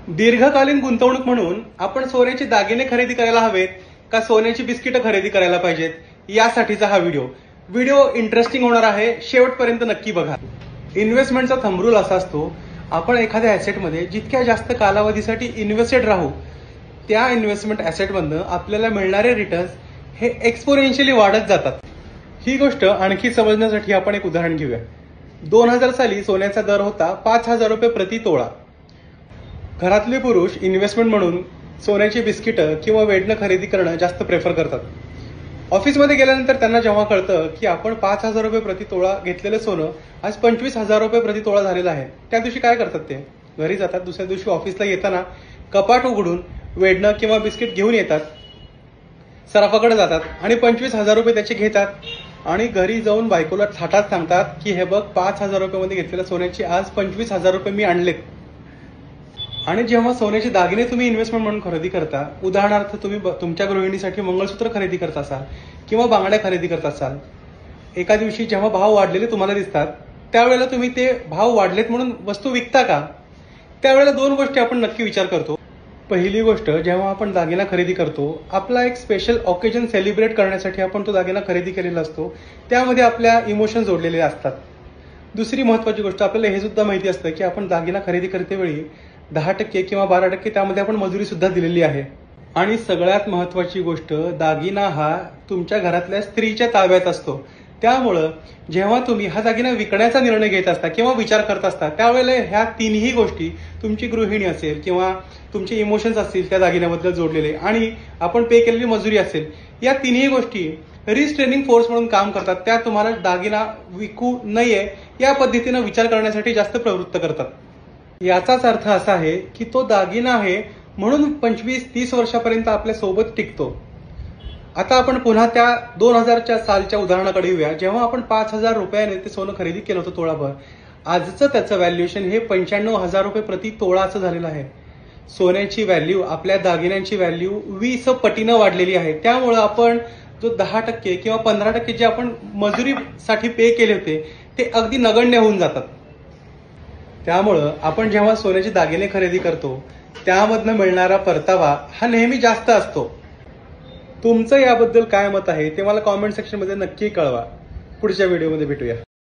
दीर्घकालीन गुंतवणूक म्हणून आपण सोन्याचे दागिने खरेदी करायला हवेत का सोन्याची बिस्किटं खरेदी करायला पाहिजेत यासाठीचा हा व्हिडिओ इंटरेस्टिंग होणार आहे. शेवटपर्यंत नक्की बघा. इन्व्हेस्टमेंटचा थंब रूल असा असतो, आपण एखाद्या ऍसेटमध्ये जितक्या जास्त कालावधीसाठी इन्व्हेस्टेड राहू त्या इन्व्हेस्टमेंट ऍसेटमधनं आपल्याला मिळणारे रिटर्न्स हे एक्सपोनेन्शियली वाढत जातात. ही गोष्ट आणखी समजण्यासाठी आपण एक उदाहरण घेऊया. 2000 साली सोन्याचा दर होता 5,000 रुपये प्रति तोळा. घरातले पुरुष इन्व्हेस्टमेंट म्हणून सोन्याची बिस्किटं किंवा वेडणं खरेदी करणं जास्त प्रेफर करतात. ऑफिसमध्ये गेल्यानंतर त्यांना जेव्हा कळतं की आपण 5,000 रुपये प्रति तोळा घेतलेलं सोनं आज 25,000 रुपये प्रति तोळा झालेलं आहे, त्या दिवशी काय करतात? ते घरी जातात. दुसऱ्या दिवशी ऑफिसला येताना कपाट उघडून वेडणं किंवा बिस्किट घेऊन येतात, सराफाकडे जातात आणि 25,000 रुपये त्याचे घेतात आणि घरी जाऊन बायकोला थाटात सांगतात की हे बघ, 5,000 रुपयामध्ये घेतलेल्या सोन्याची आज 25,000 रुपये मी आणलेत. आणि जेव्हा सोन्याचे दागिने तुम्ही इन्व्हेस्टमेंट म्हणून खरेदी करता, उदाहरणार्थ तुम्ही तुमच्या गृहिणीसाठी मंगळसूत्र खरेदी करत असाल किंवा बांगड्या खरेदी करत असाल, एका दिवशी जेव्हा भाव वाढलेले तुम्हाला दिसतात त्यावेळेला तुम्ही ते भाव वाढलेत म्हणून वस्तू विकता का? त्यावेळेला दोन गोष्टी आपण नक्की विचार करतो. पहिली गोष्ट, जेव्हा आपण दागिना खरेदी करतो, आपला एक स्पेशल ऑकेजन सेलिब्रेट करण्यासाठी आपण तो दागिना खरेदी केलेला असतो, त्यामध्ये आपल्या इमोशन जोडलेले असतात. दुसरी महत्वाची गोष्ट, आपल्याला हे सुद्धा माहिती असतं की आपण दागिना खरेदी करतेवेळी 10% किंवा 12% त्यामध्ये आपण मजुरी सुद्धा दिलेली आहे. आणि सगळ्यात महत्वाची गोष्ट, दागिना हा तुमच्या घरातल्या स्त्रीच्या ताब्यात असतो. त्यामुळं जेव्हा तुम्ही हा दागिना विकण्याचा निर्णय घेत असता किंवा विचार करत असता त्यावेळेला ह्या तीनही गोष्टी, तुमची गृहिणी असेल किंवा तुमचे इमोशन्स असतील त्या दागिन्याबद्दल जोडलेले आणि आपण पे केलेली मजुरी असेल, या तीनही गोष्टी रिस्ट्रेनिंग फोर्स म्हणून काम करतात. त्या तुम्हाला दागिना विकू नये या पद्धतीनं विचार करण्यासाठी जास्त प्रवृत्त करतात. याचाच अर्थ असा आहे की तो दागिना आहे म्हणून 25-30 वर्षापर्यंत आपल्या सोबत टिकतो. आता आपण पुन्हा त्या 2000 सालच्या उदाहरणाकडे येऊया, जेव्हा आपण 5,000 रुपयाने ते सोनं खरेदी केलं होतं तोळाभर. आजचं त्याचं व्हॅल्युएशन हे 95,000 रुपये प्रति तोळाचं झालेलं आहे. सोन्याची व्हॅल्यू, आपल्या दागिन्यांची व्हॅल्यू 20 पटीनं वाढलेली आहे. त्यामुळं आपण जो 10% किंवा 15% जे आपण मजुरीसाठी पे केले होते ते अगदी नगण्य होऊन जातात. त्यामुळं आपण जेव्हा सोन्याचे दागिने खरेदी करतो त्यामधनं मिळणारा परतावा हा नेहमी जास्त असतो. तुमचं याबद्दल काय मत आहे ते मला कॉमेंट सेक्शनमध्ये नक्की कळवा. पुढच्या व्हिडिओमध्ये भेटूया.